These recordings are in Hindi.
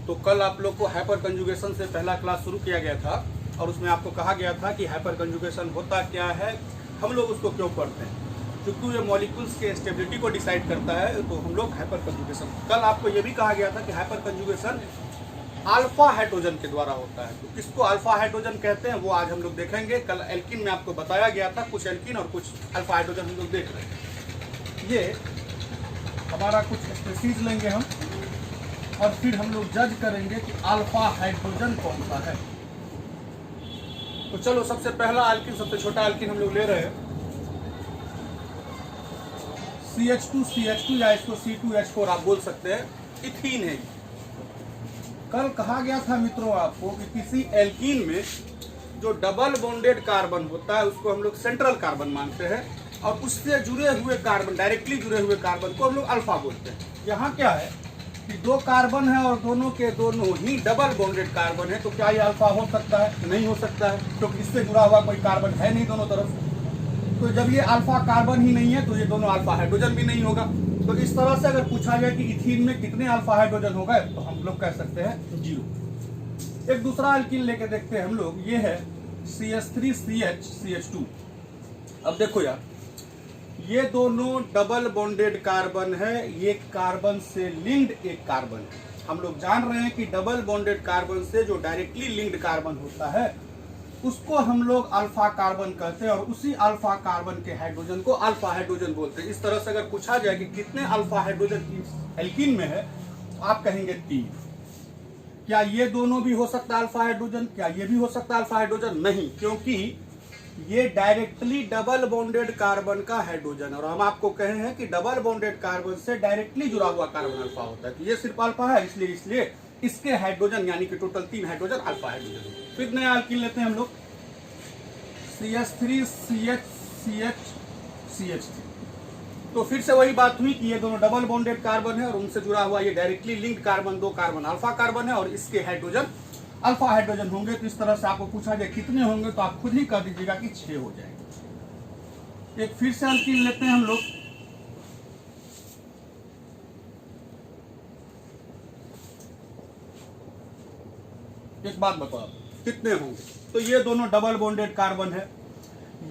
तो कल आप लोग को हाइपर कंजुगेशन से पहला क्लास शुरू किया गया था और उसमें आपको कहा गया था कि हाइपर कंजुगेशन होता क्या है, हम लोग उसको क्यों पढ़ते हैं। क्योंकि ये मॉलिक्यूल्स के स्टेबिलिटी को डिसाइड करता है, तो हम लोग हाइपर कंजुगेशन। कल आपको ये भी कहा गया था कि हाइपर कंजुगेशन अल्फा हाइड्रोजन के द्वारा होता है। तो किसको अल्फा हाइड्रोजन कहते हैं वो आज हम लोग देखेंगे। कल एल्किन में आपको बताया गया था, कुछ एल्किन और कुछ अल्फा हाइड्रोजन हम लोग देख रहे हैं। ये हमारा कुछ स्पीसीज लेंगे हम और फिर हम लोग जज करेंगे कि अल्फा हाइड्रोजन कौन सा है। तो चलो सबसे पहला एल्किन, सबसे छोटा एल्किन हम लोग ले रहे हैं CH2 या इसको C2H4 आप बोल सकते हैं, इथीन है। कल कहा गया था मित्रों आपको कि किसी एल्कीन में जो डबल बॉन्डेड कार्बन होता है उसको हम लोग सेंट्रल कार्बन मानते हैं और उससे जुड़े हुए कार्बन, डायरेक्टली जुड़े हुए कार्बन को हम लोग अल्फा बोलते हैं। यहाँ क्या है कि दो कार्बन है और दोनों के दोनों ही डबल बॉन्डेड कार्बन है, तो क्या ये अल्फा हो सकता है? नहीं हो सकता है, क्योंकि इससे जुड़ा हुआ कोई कार्बन है नहीं दोनों तरफ। तो जब ये अल्फा कार्बन ही नहीं है तो ये दोनों अल्फा हाइड्रोजन भी नहीं होगा। तो इस तरह से अगर पूछा जाए कि इथीन में कितने अल्फा हाइड्रोजन हो गए, तो हम लोग कह सकते हैं 0। एक दूसरा एल्कीन लेके देखते हैं हम लोग, ये है CH3CH2। अब देखो यार, ये दोनों डबल बॉन्डेड कार्बन है, ये कार्बन से लिंक्ड एक कार्बन है। हम लोग जान रहे हैं कि डबल बॉन्डेड कार्बन से जो डायरेक्टली लिंक्ड कार्बन होता है उसको हम लोग अल्फा कार्बन कहते हैं और उसी अल्फा कार्बन के हाइड्रोजन को अल्फा हाइड्रोजन बोलते हैं। इस तरह से अगर पूछा जाए कि कितने अल्फा हाइड्रोजन इस एल्कीन में है, तो आप कहेंगे 3। क्या ये दोनों भी हो सकता है अल्फा हाइड्रोजन? क्या ये भी हो सकता है अल्फा हाइड्रोजन? नहीं, क्योंकि ये डायरेक्टली डबल बॉन्डेड कार्बन का हाइड्रोजन, और हम आपको कहे हैं कि डबल बॉन्डेड कार्बन से डायरेक्टली जुड़ा हुआ कार्बन अल्फा होता है। तो ये सिर्फ अल्फा है, इसलिए इसके हाइड्रोजन यानी कि टोटल 3 हाइड्रोजन अल्फा हाइड्रोजन। फिर नया एल्कीन लेते हैं हम लोग CH3CH3। तो फिर से वही बात हुई कि ये दोनों डबल बॉन्डेड कार्बन है और उनसे जुड़ा हुआ ये directly linked carbon, 2 carbon alpha carbon है और इसके हाइड्रोजन अल्फा हाइड्रोजन होंगे। तो इस तरह से आपको पूछा जाए कितने होंगे, तो आप खुद ही कह दीजिएगा कि 6 हो जाएंगे। एक फिर से एल्कीन लेते हैं हम लोग, एक बात बताओ कितने होंगे। तो ये दोनों डबल बॉन्डेड कार्बन है,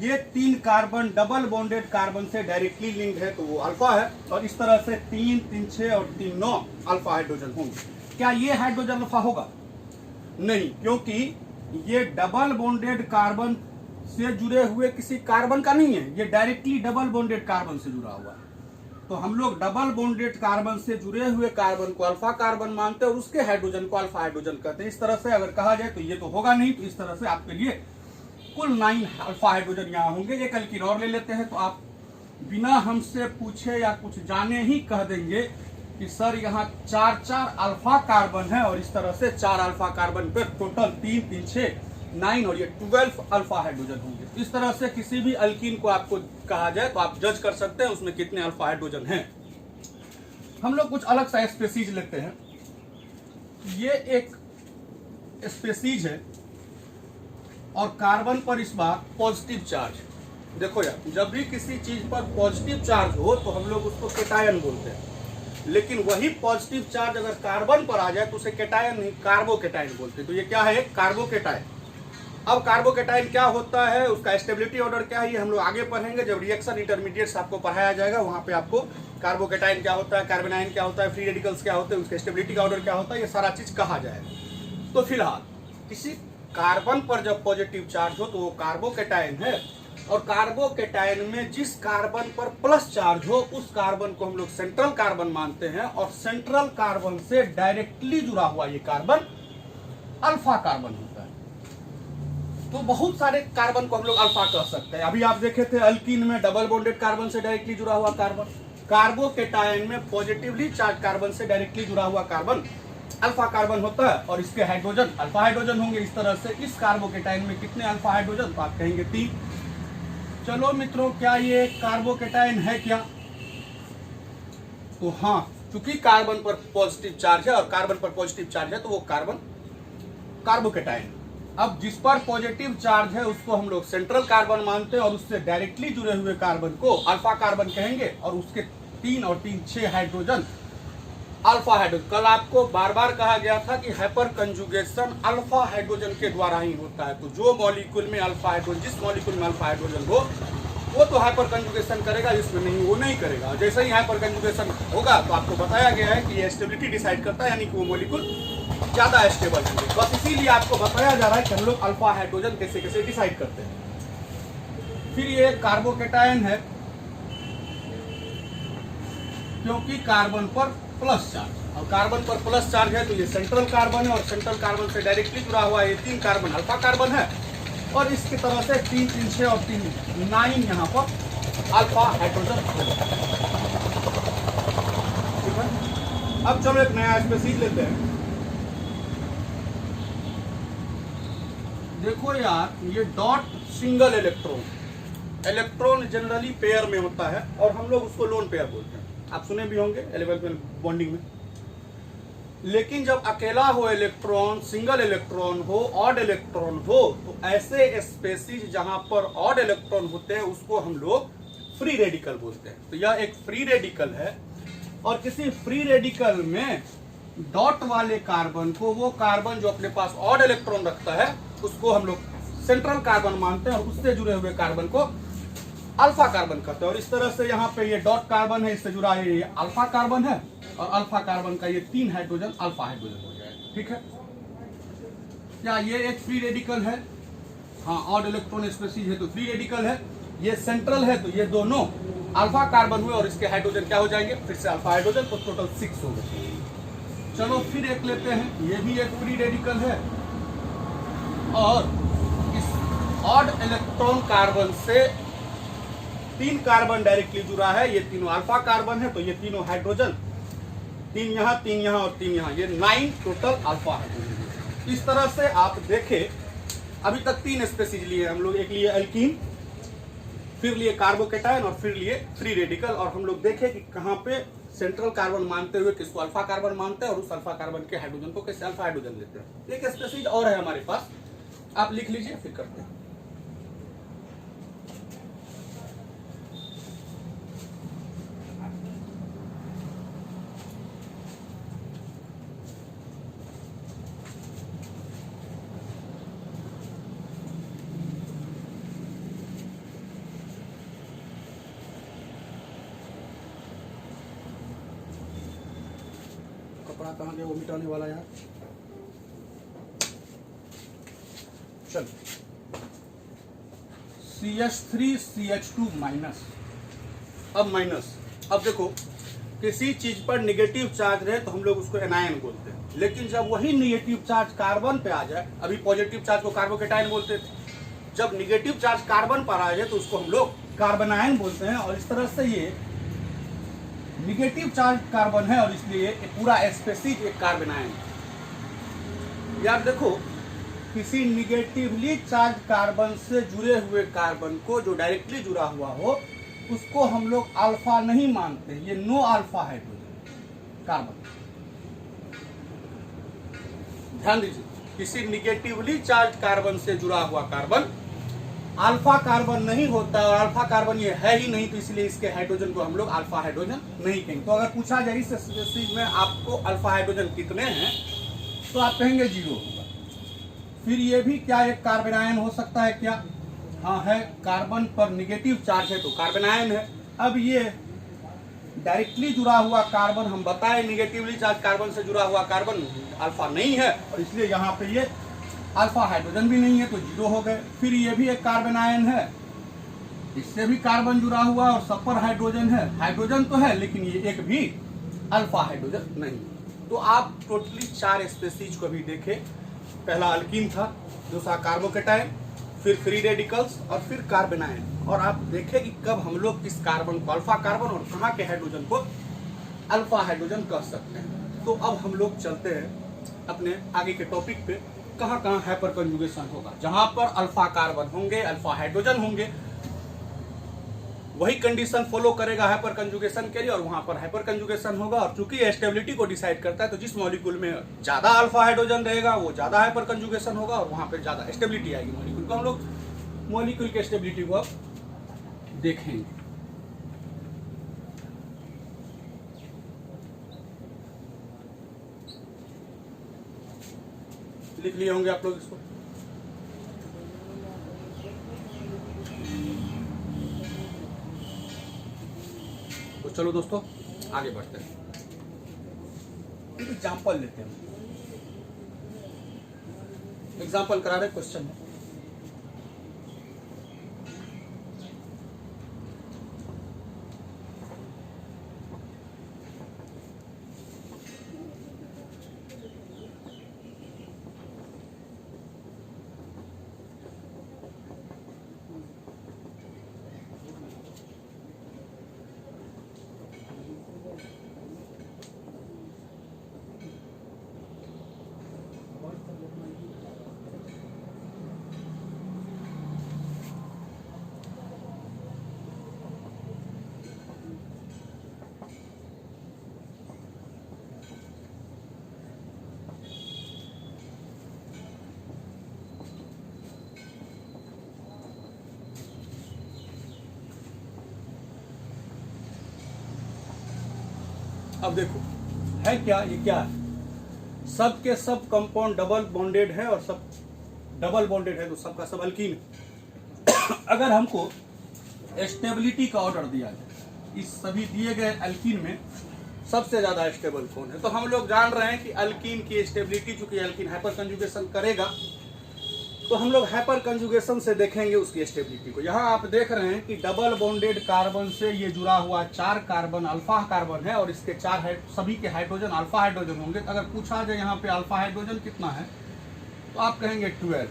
ये 3 कार्बन डबल बॉन्डेड कार्बन से डायरेक्टली लिंक्ड है, तो वो अल्फा है। और इस तरह से 3, 3, 6 और 3, 9 अल्फा हाइड्रोजन होंगे। क्या ये हाइड्रोजन अल्फा होगा? नहीं, क्योंकि ये डबल बॉन्डेड कार्बन से जुड़े हुए किसी कार्बन का नहीं है, ये डायरेक्टली डबल बॉन्डेड कार्बन से जुड़ा हुआ है। तो हम लोग डबल बॉन्डेड कार्बन से जुड़े हुए कार्बन को अल्फा कार्बन मानते हैं और उसके हाइड्रोजन को अल्फा हाइड्रोजन कहते हैं। इस तरह से अगर कहा जाए तो ये तो होगा नहीं, तो इस तरह से आपके लिए कुल 9 अल्फा हाइड्रोजन यहाँ होंगे। एक एल्कीन और ले लेते हैं, तो आप बिना हमसे पूछे या कुछ जाने ही कह देंगे कि सर यहाँ 4 अल्फा कार्बन है और इस तरह से 4 अल्फा कार्बन पर टोटल 3, 3, 6, 9 और ये 12 अल्फा हाइड्रोजन होंगे। इस तरह से किसी भी एल्कीन को आपको कहा जाए तो आप जज कर सकते हैं उसमें कितने अल्फा हाइड्रोजन हैं। हम लोग कुछ अलग सा स्पेसीज लेते हैं। ये एक स्पेसीज है और कार्बन पर इस बार पॉजिटिव चार्ज। देखो यार, जब भी किसी चीज पर पॉजिटिव चार्ज हो तो हम लोग उसको केटायन बोलते हैं, लेकिन वही पॉजिटिव चार्ज अगर कार्बन पर आ जाए तो उसे केटायन नहीं कार्बोकेटायन बोलते हैं। तो ये क्या है? कार्बोकेटायन। अब कार्बोकेटायन क्या होता है, उसका स्टेबिलिटी ऑर्डर क्या है, ये हम लोग आगे पढ़ेंगे जब रिएक्शन इंटरमीडिएट्स आपको पढ़ाया जाएगा। वहां पे आपको कार्बोकेटायन क्या होता है, कार्बोनाइन क्या होता है, फ्री रेडिकल्स क्या होते हैं, उसके स्टेबिलिटी का ऑर्डर क्या होता है, ये सारा चीज कहा जाएगा। तो फिलहाल किसी कार्बन पर जब पॉजिटिव चार्ज हो तो वो कार्बोकेटायन है, और कार्बोकेटायन में जिस कार्बन पर प्लस चार्ज हो उस कार्बन को हम लोग सेंट्रल कार्बन मानते हैं, और सेंट्रल कार्बन से डायरेक्टली जुड़ा हुआ ये कार्बन अल्फा कार्बन होता है। तो बहुत सारे कार्बन को हम लोग अल्फा कह सकते हैं। अभी आप देखे थे एल्कीन में डबल बॉन्डेड कार्बन से डायरेक्टली जुड़ा हुआ कार्बन, कार्बोकेटायन में पॉजिटिवली चार्ज कार्बन से डायरेक्टली जुड़ा हुआ कार्बन अल्फा कार्बन होता है और इसके हाइड्रोजन अल्फा हाइड्रोजन होंगे। इस तरह से इस कार्बोकेटायन में कितने अल्फा हाइड्रोजन, तो आप कहेंगे 3। चलो मित्रों, क्या ये कार्बोकेटायन है क्या? तो हाँ, क्योंकि कार्बन पर पॉजिटिव चार्ज है और कार्बन पर पॉजिटिव चार्ज है तो वो कार्बन कार्बोकेटायन। अब जिस पर पॉजिटिव चार्ज है उसको हम लोग सेंट्रल कार्बन मानते हैं और उससे डायरेक्टली जुड़े हुए कार्बन को अल्फा कार्बन कहेंगे, और उसके 3 और 3 6 हाइड्रोजन अल्फा हाइड्रोजन। कल आपको बार बार कहा गया था कि हाइपर कंजुगेशन अल्फा हाइड्रोजन के द्वारा ही होता है। तो जो मॉलिक्यूल में अल्फा हाइड्रोजन, जिस मॉलिक्यूल में अल्फा हाइड्रोजन हो वो तो हाइपर कंजुगेशन करेगा, जिसमें नहीं वो नहीं करेगा। जैसे ही हाइपर कंजुगेशन होगा तो आपको बताया गया है कि ये स्टेबिलिटी डिसाइड करता है, यानी कि वो मॉलिक्यूल ज्यादा स्टेबल होंगे। बस इसीलिए आपको बताया जा रहा है कि हम लोग अल्फा हाइड्रोजन कैसे कैसे डिसाइड करते हैं। फिर ये कार्बोकेटायन है, क्योंकि कार्बन पर प्लस चार्ज, और कार्बन पर प्लस चार्ज है तो ये सेंट्रल कार्बन है, और सेंट्रल कार्बन से डायरेक्टली जुड़ा हुआ ये 3 कार्बन अल्फा कार्बन है, और इसकी तरह से 3 3 6 और 3 9 यहाँ पर अल्फा हाइड्रोजन होगा। ठीक है, अब चलो एक नया स्पीशीज लेते हैं। देखो यार, ये dot single electron, electron generally pair में होता है और हम लोग उसको लोन पेयर बोलते हैं। आप सुने भी होंगे 11th बॉन्डिंग में। लेकिन जब अकेला हो इलेक्ट्रॉन, सिंगल इलेक्ट्रॉन हो, ऑड इलेक्ट्रॉन हो, तो ऐसे स्पेसीज जहां पर ऑड इलेक्ट्रॉन होते हैं उसको हम लोग फ्री रेडिकल बोलते हैं। तो यह एक फ्री रेडिकल है, और किसी फ्री रेडिकल में डॉट वाले कार्बन को, वो कार्बन जो अपने पास ऑड इलेक्ट्रॉन रखता है, उसको हम लोग सेंट्रल कार्बन मानते हैं, और उससे जुड़े हुए कार्बन को अल्फा कार्बन कहते हैं। और इस तरह से यहाँ पे ये डॉट कार्बन है, इससे जुड़ा ये अल्फा कार्बन है, और अल्फा कार्बन का ये 3 हाइड्रोजन अल्फा हाइड्रोजन हो जाएगा। ठीक है, क्या ये एक फ्री रेडिकल है? हाँ, ऑड इलेक्ट्रॉन स्पीशीज है तो फ्री रेडिकल है। ये सेंट्रल है तो ये दोनों अल्फा कार्बन हुए, और इसके हाइड्रोजन क्या हो जाएंगे, फिर से अल्फा हाइड्रोजन, तो टोटल 6 हो गए। चलो फिर एक लेते हैं, ये भी एक फ्री रेडिकल है, और इस ऑड इलेक्ट्रॉन कार्बन से 3 कार्बन डायरेक्टली जुड़ा है, ये तीनों अल्फा कार्बन है, तो ये तीनों हाइड्रोजन, 3 यहाँ 3 यहाँ और 3 यहाँ, ये 9 टोटल अल्फा हाइड्रोजन। इस तरह से आप देखें, अभी तक 3 स्पीशीज लिए हम लोग, एक लिए एल्कीन, फिर लिए कार्बोकेटायन, और फिर लिए फ्री रेडिकल। और हम लोग देखें कि कहाँ पे सेंट्रल कार्बन मानते हुए किसको अल्फा कार्बन मानते हैं, और उस अल्फा कार्बन के हाइड्रोजन को कैसे अल्फा हाइड्रोजन लेते हैं। एक स्पीशीज और है हमारे पास, आप लिख लीजिए, फिर करते हैं। कपड़ा कहाँ गया, वो मिटाने वाला यार। चल, CH3CH2 माइनस। अब माइनस, अब देखो, किसी चीज पर निगेटिव चार्ज रहे तो हम लोग उसको एनायन बोलते हैं, लेकिन जब वही निगेटिव चार्ज कार्बन पे आ जाए, अभी पॉजिटिव चार्ज को कार्बोकेटायन बोलते थे, जब निगेटिव चार्ज कार्बन पर आ जाए तो उसको हम लोग कार्बनायन बोलते हैं। और इस तरह से ये निगेटिव चार्ज कार्बन है, और इसलिए पूरा स्पीशीज एक कार्बनायन। यार देखो, किसी निगेटिवली चार्ज कार्बन से जुड़े हुए कार्बन को, जो डायरेक्टली जुड़ा हुआ हो, उसको हम लोग अल्फा नहीं मानते, ये नो अल्फा हाइड्रोजन कार्बन। ध्यान दीजिए, किसी निगेटिवली चार्ज कार्बन से जुड़ा हुआ कार्बन अल्फा कार्बन नहीं होता, और अल्फा कार्बन ये है ही नहीं, तो इसलिए इसके हाइड्रोजन को हम लोग अल्फा हाइड्रोजन नहीं कहेंगे। तो अगर पूछा जाए इस स्पीशीज में आपको अल्फा हाइड्रोजन कितने हैं, तो आप कहेंगे 0 होगा। फिर ये भी क्या एक कार्बनायन हो सकता है क्या? हाँ है, कार्बन पर निगेटिव चार्ज है तो कार्बनायन है। अब ये डायरेक्टली जुड़ा हुआ कार्बन, हम बताएं निगेटिवली चार्ज कार्बन से जुड़ा हुआ कार्बन अल्फा नहीं है, और इसलिए यहाँ पे ये अल्फा हाइड्रोजन भी नहीं है, तो 0 हो गए। फिर ये भी एक कार्बनायन है, इससे भी कार्बन जुड़ा हुआ और सब पर हाइड्रोजन है, हाइड्रोजन तो है लेकिन ये एक भी अल्फा हाइड्रोजन नहीं। तो आप टोटली 4 स्पीशीज को भी देखे, पहला अल्कीन था, दूसरा कार्बोकेटायन, फिर फ्री रेडिकल्स, और फिर कार्बनायन। और आप देखें कि कब हम लोग इस कार्बन को अल्फा कार्बन और कहाँ के हाइड्रोजन को अल्फा हाइड्रोजन कह सकते हैं। तो अब हम लोग चलते हैं अपने आगे के टॉपिक पे, कहाँ कहाँ हाइपर कंजुगेशन होगा। जहां पर अल्फा कार्बन होंगे, अल्फा हाइड्रोजन होंगे, वही कंडीशन फॉलो करेगा हाइपर कंजुगेशन के लिए, और वहां पर हाइपर कंजुगेशन होगा। और चूंकि स्टेबिलिटी को डिसाइड करता है, तो जिस मॉलिक्यूल में ज्यादा अल्फा हाइड्रोजन रहेगा वो ज्यादा हाइपर कंजुगेशन होगा, और वहां पर ज्यादा स्टेबिलिटी आएगी मॉलिक्यूल को। हम लोग मॉलिक्यूल के स्टेबिलिटी को अब देखेंगे। लिख लिए होंगे आप लोग इसको। तो चलो दोस्तों आगे बढ़ते हैं, एग्जाम्पल लेते हैं। एग्जाम्पल करा रहे क्वेश्चन में। अब देखो है क्या, ये क्या है, सब के सब कंपाउंड डबल बॉन्डेड है और सब डबल बॉन्डेड है, तो सबका सब अल्कीन है। अगर हमको स्टेबिलिटी का ऑर्डर दिया जाए, इस सभी दिए गए अल्कीन में सबसे ज्यादा स्टेबल कौन है, तो हम लोग जान रहे हैं कि अल्कीन की स्टेबिलिटी, चूंकि अल्कीन हाइपर कंजुगेशन करेगा, तो हम लोग हाइपर कंजुगेशन से देखेंगे उसकी स्टेबिलिटी को। यहाँ आप देख रहे हैं कि डबल बॉन्डेड कार्बन से ये जुड़ा हुआ 4 कार्बन अल्फा कार्बन है और इसके 4 सभी के हाइड्रोजन अल्फा हाइड्रोजन होंगे। तो अगर पूछा जाए यहाँ पे अल्फा हाइड्रोजन कितना है, तो आप कहेंगे 12।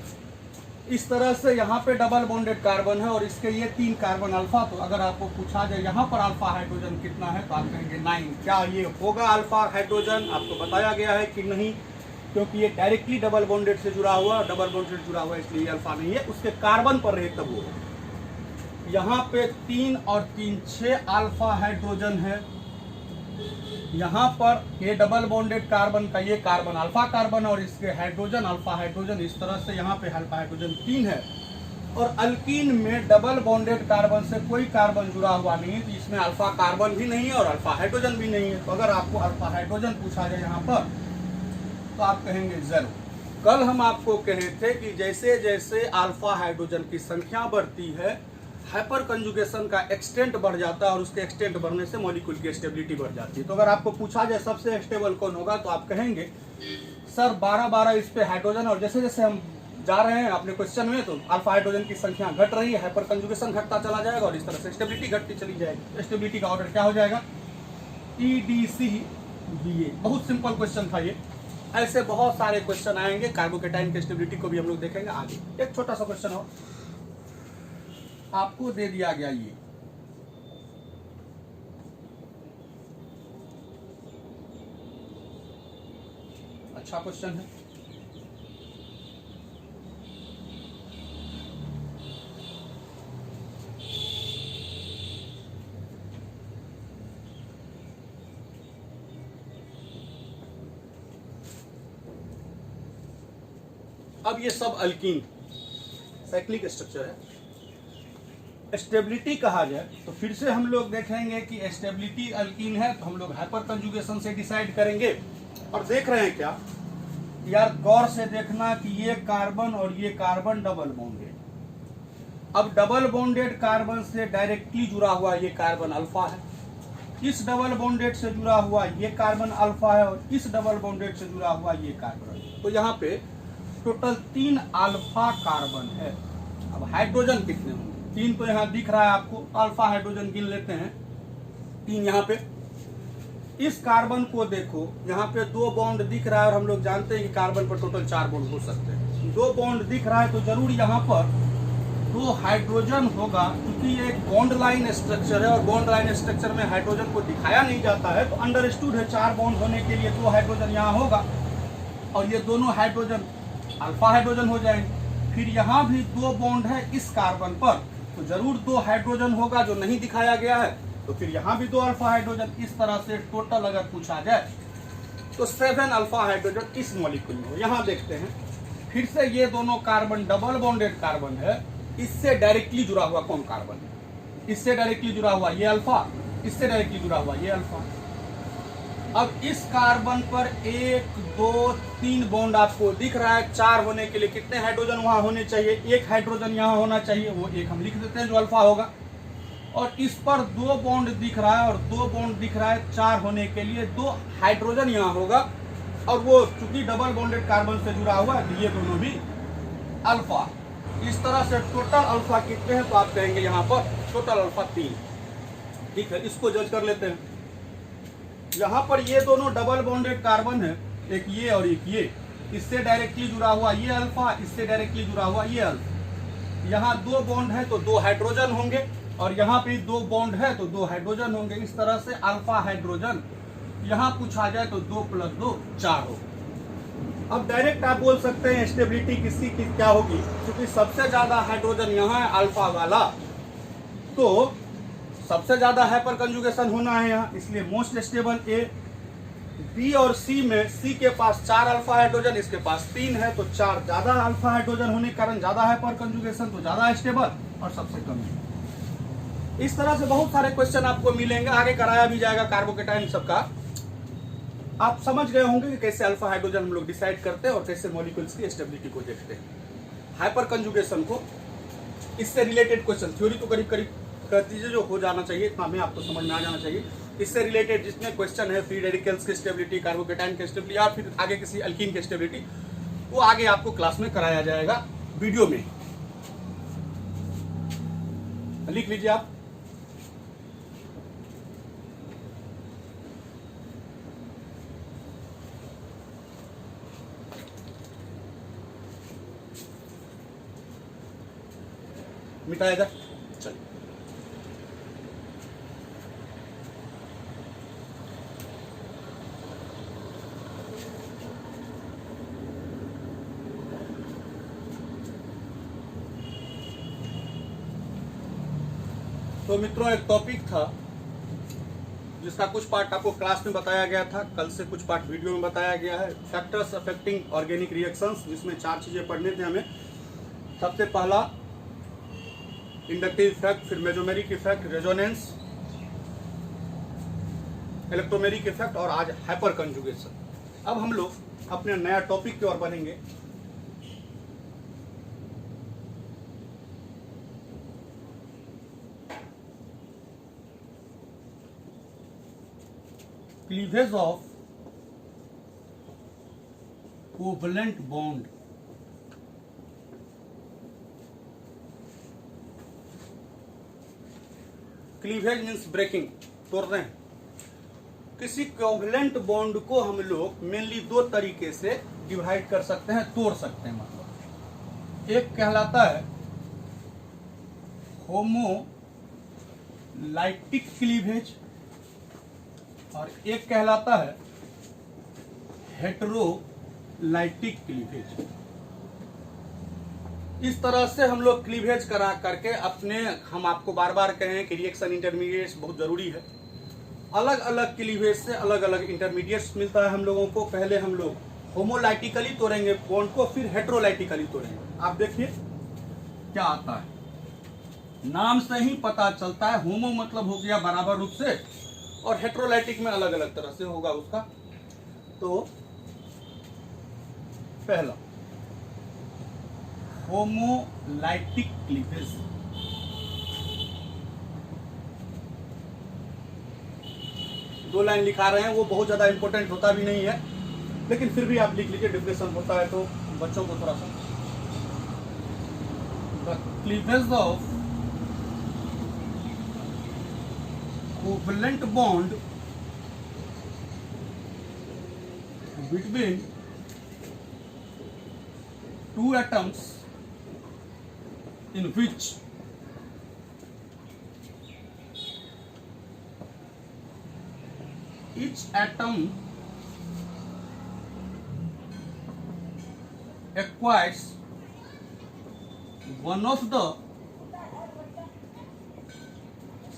इस तरह से यहाँ पे डबल बॉन्डेड कार्बन है और इसके ये 3 कार्बन अल्फा। तो अगर आपको पूछा जाए यहाँ पर अल्फा हाइड्रोजन कितना है, तो आप कहेंगे 9। क्या ये होगा अल्फा हाइड्रोजन? आपको बताया गया है कि नहीं, क्योंकि ये डायरेक्टली डबल बॉन्डेड से जुड़ा हुआ, डबल बॉन्डेड जुड़ा हुआ, इसलिए अल्फा नहीं है। उसके कार्बन पर रहे तब वो। यहाँ पे 3 और 3 6 अल्फा हाइड्रोजन है। यहाँ पर ये डबल बॉन्डेड कार्बन का ये कार्बन अल्फा कार्बन और इसके हाइड्रोजन अल्फा हाइड्रोजन। इस तरह से यहाँ पे अल्फा हाइड्रोजन 3 है। और अल्कीन में डबल बॉन्डेड कार्बन से कोई कार्बन जुड़ा हुआ नहीं है, तो इसमें अल्फा कार्बन भी नहीं है और अल्फा हाइड्रोजन भी नहीं है। तो अगर आपको अल्फा हाइड्रोजन पूछा जाए यहाँ पर, तो आप कहेंगे 0। कल हम आपको कहे थे कि जैसे जैसे अल्फा हाइड्रोजन की संख्या बढ़ती है, हाइपर कंजुगेशन का एक्सटेंट बढ़ जाता है और उसके एक्सटेंट बढ़ने से मॉलिक्यूल की स्टेबिलिटी बढ़ जाती है। तो अगर आपको पूछा जाए सबसे स्टेबल कौन होगा, तो आप कहेंगे सर 12 इस पे हाइड्रोजन, और जैसे जैसे हम जा रहे हैं अपने क्वेश्चन में, तो अल्फा हाइड्रोजन की संख्या घट रही है, हाइपर कंजुगेशन घटता चला जाएगा और इस तरह से स्टेबिलिटी घटती चली जाएगी। स्टेबिलिटी का ऑर्डर क्या हो जाएगा? EDCBA। बहुत सिंपल क्वेश्चन था ये। ऐसे बहुत सारे क्वेश्चन आएंगे। कार्बोकेटाइन की स्टेबिलिटी को भी हम लोग देखेंगे आगे। एक छोटा सा क्वेश्चन और आपको दे दिया गया, ये अच्छा क्वेश्चन है। अब ये सब अल्कीन साइक्लिक स्ट्रक्चर है। स्टेबिलिटी कहा जाए तो फिर से हम लोग देखेंगे कि स्टेबिलिटी अल्कीन है, तो हम लोग हाइपर कंजुगेशन से डिसाइड करेंगे। और देख रहे हैं क्या यार, गौर से देखना कि ये कार्बन और ये कार्बन डबल बॉन्डेड। अब डबल बॉन्डेड कार्बन से डायरेक्टली जुड़ा हुआ ये कार्बन अल्फा है, इस डबल बॉन्डेड से जुड़ा हुआ ये कार्बन अल्फा है और इस डबल बॉन्डेड से जुड़ा हुआ ये कार्बन। तो यहाँ पे टोटल 3 अल्फा कार्बन है। अब हाइड्रोजन कितने होंगे? 3 तो यहाँ दिख रहा है आपको, अल्फा हाइड्रोजन गिन लेते हैं 3 यहाँ पे। इस कार्बन को देखो, यहाँ पे 2 बॉन्ड दिख रहा है और हम लोग जानते हैं कि कार्बन पर टोटल 4 बॉन्ड हो सकते हैं। 2 बॉन्ड दिख रहा है तो जरूर यहाँ पर 2 हाइड्रोजन होगा, क्योंकि ये एक बॉन्ड लाइन स्ट्रक्चर है और बॉन्ड लाइन स्ट्रक्चर में हाइड्रोजन को दिखाया नहीं जाता है। तो अंडरस्टूड है 4 बॉन्ड होने के लिए 2 हाइड्रोजन यहाँ होगा और ये दोनों हाइड्रोजन अल्फा हाइड्रोजन हो जाएंगे। फिर यहाँ भी 2 बॉन्ड है इस कार्बन पर, तो जरूर 2 हाइड्रोजन होगा जो नहीं दिखाया गया है। तो फिर यहाँ भी 2 अल्फा हाइड्रोजन। इस तरह से टोटल अगर पूछा जाए तो 7 अल्फा हाइड्रोजन इस मॉलिक्यूल में हो। यहाँ देखते हैं फिर से, ये दोनों कार्बन डबल बॉन्डेड कार्बन है। इससे डायरेक्टली जुड़ा हुआ कौन कार्बन है? इससे डायरेक्टली जुड़ा हुआ ये अल्फा, इससे डायरेक्टली जुड़ा हुआ ये अल्फा। अब इस कार्बन पर 1 2 3 बॉन्ड आपको दिख रहा है। 4 होने के लिए कितने हाइड्रोजन वहां होने चाहिए? 1 हाइड्रोजन यहां होना चाहिए, वो 1 हम लिख देते हैं जो अल्फा होगा। और इस पर 2 बॉन्ड दिख रहा है और 2 बॉन्ड दिख रहा है। 4 होने के लिए 2 हाइड्रोजन यहां होगा और वो चूंकि डबल बॉन्डेड कार्बन से जुड़ा हुआ है तो ये दोनों भी अल्फा। इस तरह से टोटल अल्फा कितने हैं तो आप कहेंगे यहाँ पर टोटल अल्फा 3। ठीक है, इसको जज कर लेते हैं। यहाँ पर ये दोनों डबल बॉन्डेड कार्बन है, एक ये और एक ये, इससे डायरेक्टली जुड़ा हुआ ये अल्फा, इससे डायरेक्टली जुड़ा हुआ ये अल्फा। यहाँ 2 बॉन्ड है तो 2 हाइड्रोजन होंगे और यहाँ पे 2 बॉन्ड है तो 2 हाइड्रोजन होंगे। इस तरह से अल्फा हाइड्रोजन यहाँ कुछ आ जाए तो 2 + 2 4 हो। अब डायरेक्ट आप बोल सकते हैं स्टेबिलिटी किसकी क्या होगी, क्योंकि सबसे ज्यादा हाइड्रोजन यहाँ है अल्फा वाला, तो सबसे ज्यादा हाइपर कंजुगेशन होना है यहाँ, इसलिए मोस्ट स्टेबल ए। बी और सी में सी के पास 4 अल्फा हाइड्रोजन, इसके पास 3 है तो 4 ज्यादा अल्फा हाइड्रोजन होने के कारण ज्यादा हाइपर कंजुगेशन, तो ज्यादा स्टेबल और सबसे कम है। इस तरह से बहुत सारे क्वेश्चन आपको मिलेंगे, आगे कराया भी जाएगा कार्बोकेटाइन सबका। आप समझ गए होंगे कि कैसे अल्फा हाइड्रोजन हम लोग डिसाइड करते हैं और कैसे मॉलिक्यूल्स की स्टेबिलिटी को देखते हैं। हाइपर कंजुगेशन को इससे रिलेटेड क्वेश्चन थ्योरी तो करीब करीब कर दीजिए जो हो जाना चाहिए, इतना में आपको समझ में आ जाना चाहिए। इससे रिलेटेड जितने क्वेश्चन है फ्री रेडिकल्स की स्टेबिलिटी, कार्बोकेटाइन की स्टेबिलिटी या फिर आगे किसी अल्कीन की स्टेबिलिटी, वो आगे आपको क्लास में कराया जाएगा वीडियो में। लिख लीजिए आप। मिटाया जाए, चलिए। तो मित्रों एक टॉपिक था जिसका कुछ पार्ट आपको क्लास में बताया गया था, कल से कुछ पार्ट वीडियो में बताया गया है। फैक्टर्स अफेक्टिंग ऑर्गेनिक रिएक्शंस, जिसमें 4 चीजें पढ़ने थे हमें। सबसे पहला इंडक्टिव इफेक्ट, फिर mesomeric effect, resonance, electromeric effect और आज हाइपर कंजुगेशन। अब हम लोग अपने नया टॉपिक की ओर बढ़ेंगे। Cleavage of covalent bond. Cleavage means breaking, तोड़ रहे हैं। किसी कोवलेंट बॉन्ड को हम लोग मेनली 2 तरीके से डिवाइड कर सकते हैं, तोड़ सकते हैं। मतलब एक कहलाता है होमोलाइटिक क्लीवेज और एक कहलाता है हेटेरोलाइटिक क्लीवेज। इस तरह से हम लोग क्लीवेज करा करके अपने, हम आपको बार बार कहें कि रिएक्शन इंटरमीडिएट्स बहुत जरूरी है। अलग अलग क्लीवेज से अलग अलग इंटरमीडिएट्स मिलता है हम लोगों को। पहले हम लोग होमोलाइटिकली तोड़ेंगे बॉन्ड को, फिर हेटेरोलाइटिकली तोड़ेंगे। आप देखिए क्या आता है, नाम से ही पता चलता है। होमो मतलब हो गया बराबर रूप से, और हेटेरोलाइटिक में अलग अलग तरह से होगा उसका। तो पहला होमोलाइटिक क्लीवेज, दो लाइन लिखा रहे हैं, वो बहुत ज्यादा इंपॉर्टेंट होता भी नहीं है, लेकिन फिर भी आप लिख लीजिए, डिप्रेशन होता है तो बच्चों को थोड़ा सा। Cleavage of covalent bond between 2 atoms in which each atom acquires one of the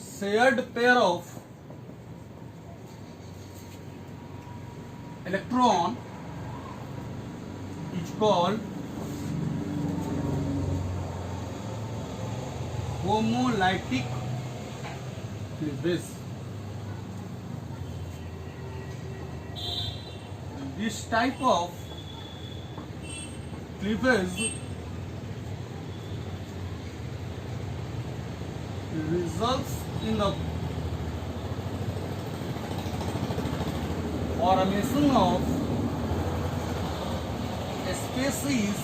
shared pair of electron is called homolytic cleavage। this type of cleavage results in the formation of species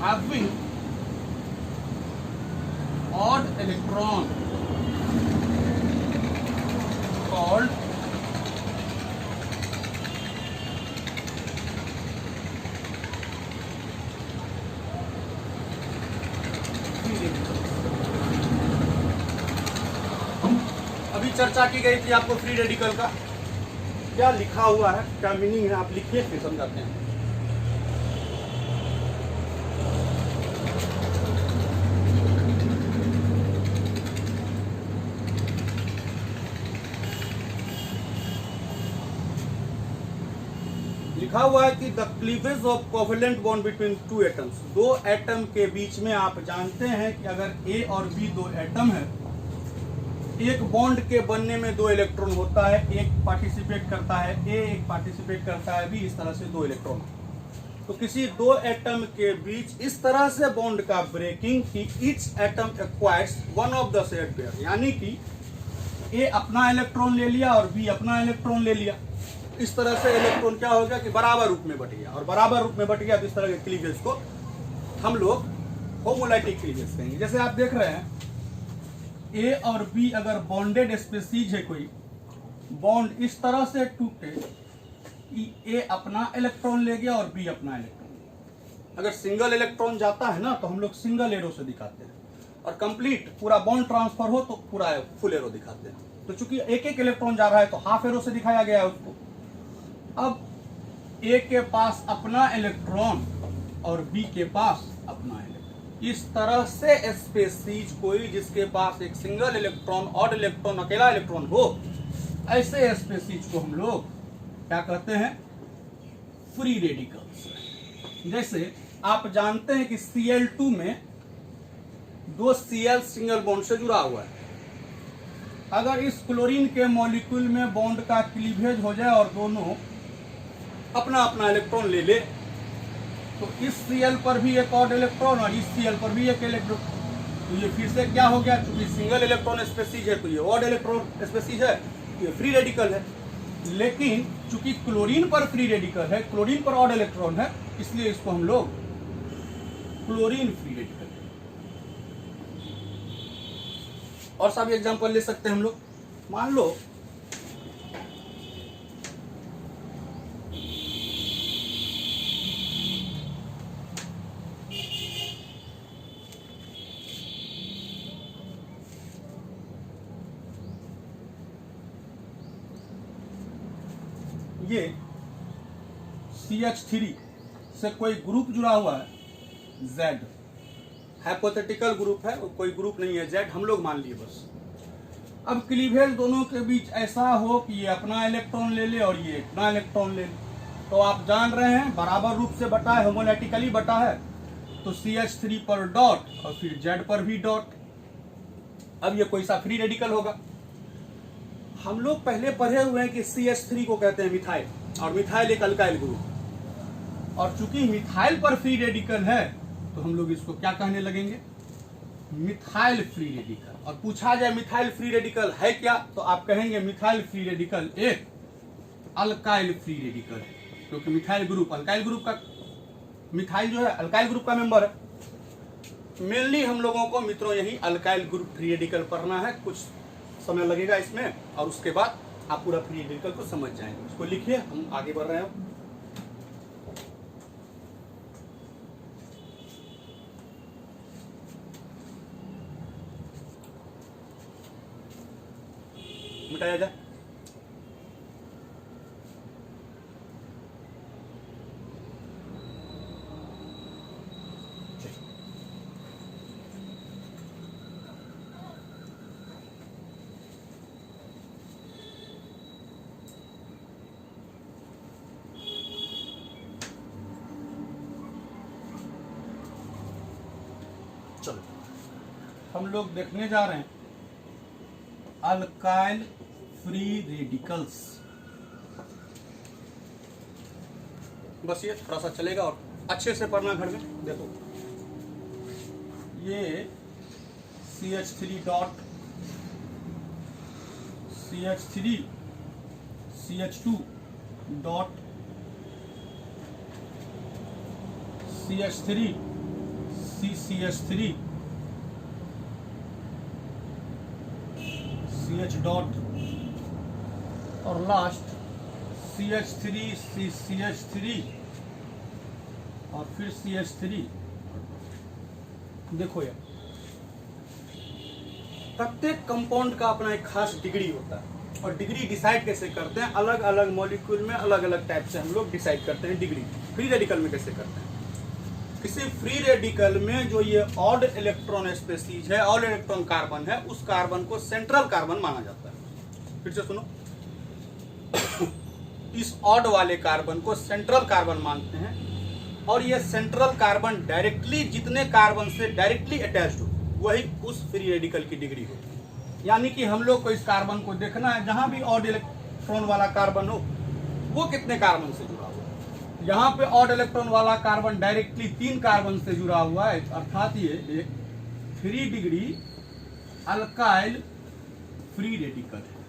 having odd electron called free radicals। अभी चर्चा की गई थी आपको फ्री रेडिकल का क्या लिखा हुआ है, क्या मीनिंग है, आप लिखिए फिर समझाते हैं। लिखा हुआ है कि the cleavage of covalent bond between two atoms, दो एटम के बीच में आप जानते हैं कि अगर ए और बी दो एटम है, एक बॉन्ड के बनने में दो इलेक्ट्रॉन होता है, एक पार्टिसिपेट करता है ए, एक पार्टिसिपेट करता है बी, इस तरह से दो इलेक्ट्रॉन। तो किसी दो एटम के बीच इस तरह से बॉन्ड का ब्रेकिंग कि each atom acquires one of the shared pair, यानी कि ए अपना इलेक्ट्रॉन ले लिया और बी अपना इलेक्ट्रॉन ले लिया। इस तरह से इलेक्ट्रॉन क्या हो गया कि बराबर रूप में बट गया, और बराबर रूप में बट गया तो इस तरह के क्लीवेज को हम लोग होमोलाइटिक क्लीवेज कहेंगे। जैसे आप देख रहे हैं ए और बी अगर बॉन्डेड स्पीसीज है, कोई बॉन्ड इस तरह से टूटे कि ए अपना इलेक्ट्रॉन ले गया और बी अपना इलेक्ट्रॉन। अगर सिंगल इलेक्ट्रॉन जाता है ना तो हम लोग सिंगल एरो से दिखाते हैं, और कंप्लीट पूरा बॉन्ड ट्रांसफर हो तो पूरा फुल एरो दिखाते हैं। तो चूंकि एक एक इलेक्ट्रॉन जा रहा है तो हाफ एरो से दिखाया गया है उसको। अब ए के पास अपना इलेक्ट्रॉन और बी के पास अपना इलेक्ट्रॉन, इस तरह से स्पेसीज कोई जिसके पास एक सिंगल इलेक्ट्रॉन, ऑड इलेक्ट्रॉन, अकेला इलेक्ट्रॉन हो, ऐसे स्पेसीज को हम लोग क्या कहते हैं, फ्री रेडिकल्स। जैसे आप जानते हैं कि Cl2 में दो Cl सिंगल बॉन्ड से जुड़ा हुआ है। अगर इस क्लोरीन के मॉलिक्यूल में बॉन्ड का क्लीवेज हो जाए और दोनों अपना अपना इलेक्ट्रॉन ले ले, तो इस Cl पर भी एक ऑड इलेक्ट्रॉन और इस Cl पर भी एक इलेक्ट्रॉन, तो ये फिर से क्या हो गया, क्योंकि सिंगल इलेक्ट्रॉन स्पेसीज है तो ये ऑड इलेक्ट्रॉन स्पेसीज है, तो ये फ्री रेडिकल है। लेकिन चूंकि क्लोरीन पर फ्री रेडिकल है, क्लोरीन पर ऑड इलेक्ट्रॉन है, इसलिए इसको हम लोग क्लोरीन फ्री रेडिकल। और सब एग्जांपल ले सकते हैं हम लोग। मान लो ये CH3 से कोई ग्रुप जुड़ा हुआ है Z, हाइपोथेटिकल ग्रुप है, कोई ग्रुप नहीं है, Z हम लोग मान लिए बस। अब क्लीवेज दोनों के बीच ऐसा हो कि ये अपना इलेक्ट्रॉन ले ले और ये अपना इलेक्ट्रॉन ले ले, तो आप जान रहे हैं बराबर रूप से बटा है, होमोलैटिकली बटा है, तो CH3 पर डॉट और फिर Z पर भी डॉट। अब ये कोई सा फ्री रेडिकल होगा। हम लोग पहले पढ़े हुए हैं कि CH3 को कहते हैं मिथाइल, और मिथाइल एक अल्काइल ग्रुप, और चूंकि मिथाइल पर फ्री रेडिकल है तो हम लोग इसको क्या कहने लगेंगे, मिथाइल फ्री रेडिकल। और पूछा जाए मिथाइल फ्री रेडिकल है क्या, तो आप कहेंगे मिथाइल फ्री रेडिकल एक अल्काइल फ्री रेडिकल है, क्योंकि मिथाइल ग्रुप अल्काइल ग्रुप का, मिथाइल जो है अल्काइल ग्रुप का मेंबर है। मेनली हम लोगों को मित्रों यही अल्काइल ग्रुप फ्री रेडिकल पढ़ना है, कुछ समय लगेगा इसमें, और उसके बाद आप पूरा फ्री रेडिकल को समझ जाएंगे। उसको लिखिए, हम आगे बढ़ रहे हैं। मिटाया जाए। चलो हम लोग देखने जा रहे हैं अल्काइल फ्री रेडिकल्स। बस ये थोड़ा सा चलेगा और अच्छे से पढ़ना घर में। देखो ये CH3 dot CH3 CH2 dot CH3 CCH3 CH dot और लास्ट CH3 CCH3 और फिर CH3। देखो यार, प्रत्येक कंपाउंड का अपना एक खास डिग्री होता है और डिग्री डिसाइड कैसे करते हैं, अलग अलग मॉलिक्यूल में अलग अलग टाइप से हम लोग डिसाइड करते हैं डिग्री। फ्री रेडिकल में कैसे करते हैं, किसी फ्री रेडिकल में जो ये ऑड इलेक्ट्रॉन स्पेसीज है, ऑड इलेक्ट्रॉन कार्बन है, उस कार्बन को सेंट्रल कार्बन माना जाता है। फिर से सुनो, इस ऑड वाले कार्बन को सेंट्रल कार्बन मानते हैं और ये सेंट्रल कार्बन डायरेक्टली जितने कार्बन से डायरेक्टली अटैच्ड हो वही उस फ्री रेडिकल की डिग्री हो। यानी कि हम लोग को इस कार्बन को देखना है, जहां भी ऑड इलेक्ट्रॉन वाला कार्बन हो वो कितने कार्बन से जुड़ा हुआ है। यहाँ पे ऑड इलेक्ट्रॉन वाला कार्बन डायरेक्टली 3 कार्बन से जुड़ा हुआ है, अर्थात ये एक 3 डिग्री अल्काइल फ्री रेडिकल है।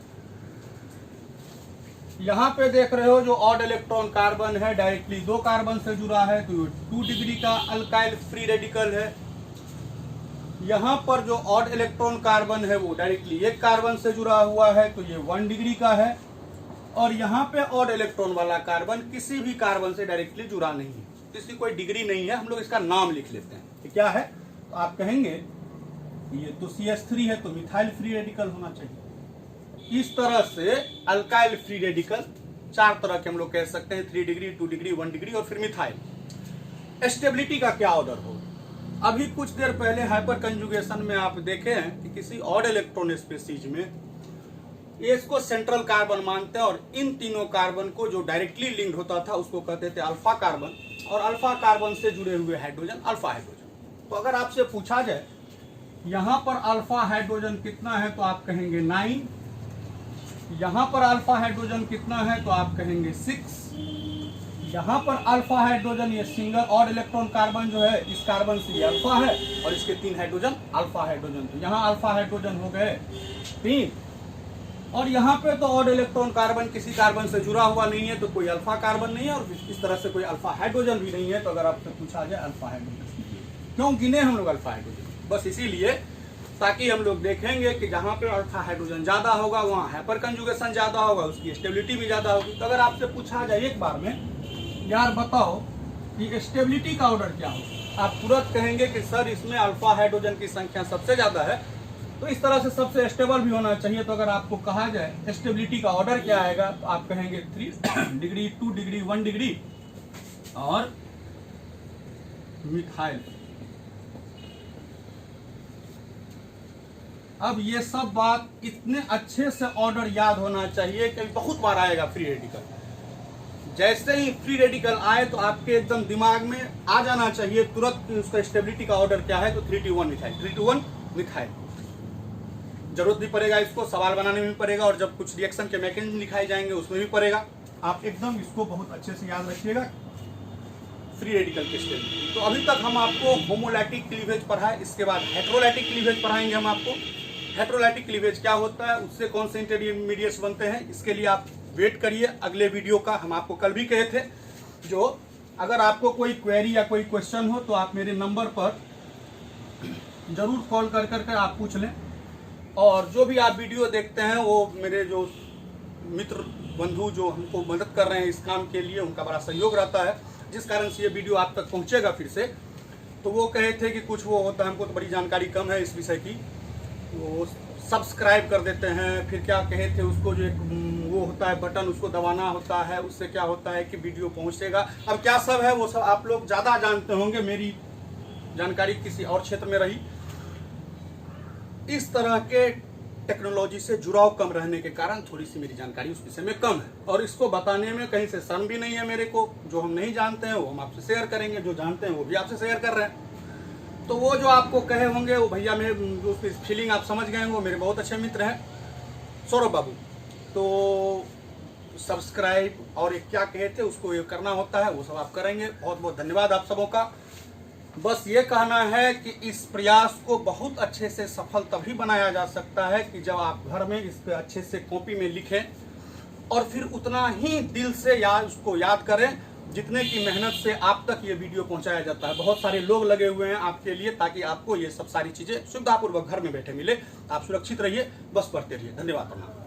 यहाँ पे देख रहे हो जो ऑड इलेक्ट्रॉन कार्बन है डायरेक्टली 2 कार्बन से जुड़ा है, तो ये 2 डिग्री का अल्काइल फ्री रेडिकल है। यहाँ पर जो ऑड इलेक्ट्रॉन कार्बन है वो डायरेक्टली 1 कार्बन से जुड़ा हुआ है, तो ये 1 डिग्री का है। और यहाँ पे ऑड इलेक्ट्रॉन वाला कार्बन किसी भी कार्बन से डायरेक्टली जुड़ा नहीं है, इसकी कोई डिग्री नहीं है। हम लोग इसका नाम लिख लेते हैं कि क्या है, तो आप कहेंगे ये तो CH3 है तो मिथाइल फ्री रेडिकल होना चाहिए। इस तरह से अल्काइल फ्री रेडिकल 4 तरह के हम लोग कह सकते हैं, 3 डिग्री, 2 डिग्री, 1 डिग्री और फिर मिथाइल। स्टेबिलिटी का क्या ऑर्डर हो, अभी कुछ देर पहले हाइपर कंजुगेशन में आप देखे हैं कि किसी ऑड इलेक्ट्रॉन स्पेसीज में इसको सेंट्रल कार्बन मानते हैं और इन तीनों कार्बन को जो डायरेक्टली लिंक्ड होता था उसको कहते थे अल्फा कार्बन, और अल्फा कार्बन से जुड़े हुए हाइड्रोजन अल्फा हाइड्रोजन। तो अगर आपसे पूछा जाए यहां पर अल्फा हाइड्रोजन कितना है तो आप कहेंगे 9, यहां पर अल्फा हाइड्रोजन कितना है तो आप कहेंगे 6, यहाँ पर अल्फा हाइड्रोजन ये सिंगल ऑड इलेक्ट्रॉन कार्बन जो है इस कार्बन से ये अल्फा है और इसके 3 हाइड्रोजन अल्फा हाइड्रोजन, तो यहाँ अल्फा हाइड्रोजन हो गए 3। और यहाँ पे तो ऑड इलेक्ट्रॉन कार्बन किसी कार्बन से जुड़ा हुआ नहीं है तो कोई अल्फा कार्बन नहीं है और इस तरह से कोई अल्फा हाइड्रोजन भी नहीं है। तो अगर आपसे पूछा जाए अल्फा हाइड्रोजन क्यों गिने हम लोग अल्फा हाइड्रोजन, बस इसीलिए ताकि हम लोग देखेंगे कि जहाँ पे अल्फा हाइड्रोजन ज्यादा होगा वहाँ हाइपर कंजुगेशन ज्यादा होगा, उसकी स्टेबिलिटी भी ज्यादा होगी। तो अगर आपसे पूछा जाए एक बार में यार बताओ कि स्टेबिलिटी का ऑर्डर क्या हो, आप तुरंत कहेंगे कि सर इसमें अल्फा हाइड्रोजन की संख्या सबसे ज्यादा है तो इस तरह से सबसे स्टेबल भी होना चाहिए। तो अगर आपको कहा जाए स्टेबिलिटी का ऑर्डर क्या आएगा तो आप कहेंगे 3 डिग्री, 2 डिग्री, 1 डिग्री और मिथाइल। अब ये सब बात इतने अच्छे से ऑर्डर याद होना चाहिए कि बहुत बार आएगा फ्री रेडिकल। जैसे ही फ्री रेडिकल आए तो आपके एकदम दिमाग में आ जाना चाहिए तुरंत उसका स्टेबिलिटी का ऑर्डर क्या है, तो 3 to 1 मिथाइल, 3 to 1 मिथाइल। जरूरत भी पड़ेगा, इसको सवाल बनाने में भी पड़ेगा और जब कुछ रिएक्शन के मैकेनिज्म लिखाए जाएंगे उसमें भी पड़ेगा। आप एकदम इसको बहुत अच्छे से याद रखिएगा फ्री रेडिकल की स्टेबिलिटी। तो अभी तक हम आपको होमोलैटिक क्लीवेज पढ़ाए, इसके बाद हेट्रोलैटिक क्लीवेज पढ़ाएंगे हम आपको। हेट्रोलैटिक क्लीवेज क्या होता है, उससे कौन से इंटरमीडिएट्स बनते हैं, इसके लिए आप वेट करिए अगले वीडियो का। हम आपको कल भी कहे थे जो अगर आपको कोई क्वेरी या कोई क्वेश्चन हो तो आप मेरे नंबर पर जरूर कॉल कर करके आप पूछ लें। और जो भी आप वीडियो देखते हैं वो मेरे जो मित्र बंधु जो हमको मदद कर रहे हैं इस काम के लिए, उनका बड़ा सहयोग रहता है, जिस कारण से ये वीडियो आप तक पहुंचेगा फिर से। तो वो कहे थे कि कुछ वो होता है, हमको तो बड़ी जानकारी कम है इस विषय की, वो सब्सक्राइब कर देते हैं, फिर क्या कहे थे उसको जो एक वो होता है बटन उसको दबाना होता है, उससे क्या होता है कि वीडियो पहुंचेगा। अब क्या सब है वो सब आप लोग ज़्यादा जानते होंगे, मेरी जानकारी किसी और क्षेत्र में रही। इस तरह के टेक्नोलॉजी से जुड़ाव कम रहने के कारण थोड़ी सी मेरी जानकारी उस विषय में कम है और इसको बताने में कहीं से शर्म भी नहीं है मेरे को। जो हम नहीं जानते हैं वो हम आपसे शेयर करेंगे, जो जानते हैं वो भी आपसे शेयर कर रहे हैं। तो वो जो आपको कहे होंगे वो भैया मेरे उसकी फीलिंग आप समझ गए होंगे, वो मेरे बहुत अच्छे मित्र हैं सौरभ बाबू। तो सब्सक्राइब और ये क्या कहे थे उसको ये करना होता है, वो सब आप करेंगे। बहुत बहुत धन्यवाद आप सबों का। बस ये कहना है कि इस प्रयास को बहुत अच्छे से सफल तभी बनाया जा सकता है कि जब आप घर में इस पे अच्छे से कॉपी में लिखें और फिर उतना ही दिल से उसको याद करें जितने की मेहनत से आप तक ये वीडियो पहुंचाया जाता है। बहुत सारे लोग लगे हुए हैं आपके लिए ताकि आपको ये सब सारी चीजें सुविधापूर्वक घर में बैठे मिले। आप सुरक्षित रहिए, बस पढ़ते रहिए। धन्यवाद।